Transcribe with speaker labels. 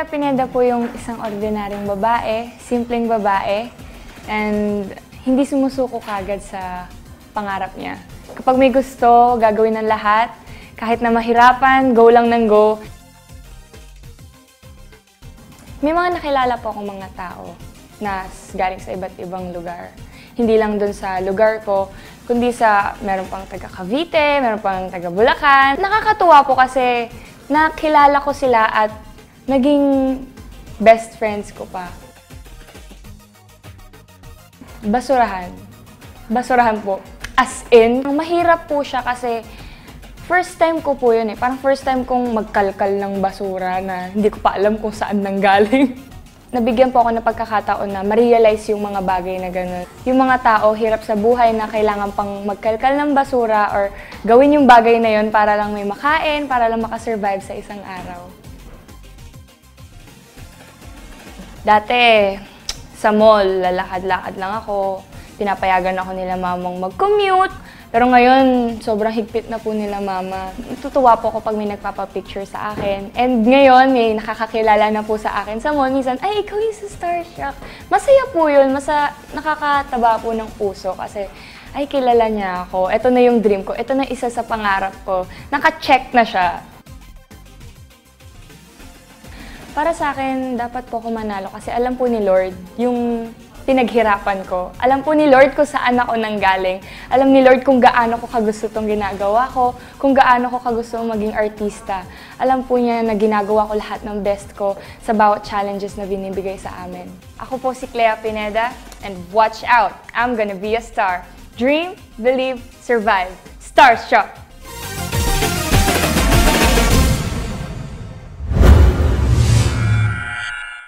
Speaker 1: Clea Pineda po yung isang ordinaryong babae, simpleng babae, and hindi sumusuko kagad sa pangarap niya. Kapag may gusto, gagawin ng lahat. Kahit na mahirapan, go lang ng go. May mga nakilala po akong mga tao na galing sa iba't ibang lugar. Hindi lang dun sa lugar ko, kundi sa meron pang taga Cavite, meron pang taga Bulacan. Nakakatuwa po kasi nakilala ko sila at naging best friends ko pa. Basurahan. Basurahan po. As in, mahirap po siya kasi first time ko po yun eh. Parang first time kong magkalkal ng basura na hindi ko pa alam kung saan nanggaling. Nabigyan po ako ng pagkakataon na ma-realize yung mga bagay na gano'n. Yung mga tao, hirap sa buhay na kailangan pang magkalkal ng basura or gawin yung bagay na yun para lang may makain, para lang makasurvive sa isang araw. Dati, sa mall, lalakad-lakad lang ako. Pinapayagan ako nila mamang mag-commute. Pero ngayon, sobrang higpit na po nila mama. Natutuwa po ako pag may nagpapapicture sa akin. And ngayon, may nakakakilala na po sa akin sa mall. Minsan, ay, ikaw yung sa Starstruck. Masaya po yun. Nakakataba po ng puso kasi, ay, kilala niya ako. Ito na yung dream ko. Ito na isa sa pangarap ko. Naka-check na siya. Para sa akin, dapat po ako manalo kasi alam po ni Lord yung pinaghirapan ko. Alam po ni Lord kung saan ako nanggaling. Alam ni Lord kung gaano ko kagusto itong ginagawa ko, kung gaano ko kagusto maging artista. Alam po niya na ginagawa ko lahat ng best ko sa bawat challenges na binibigay sa amin. Ako po si Clea Pineda, and watch out! I'm gonna be a star. Dream, believe, survive. Starstruck!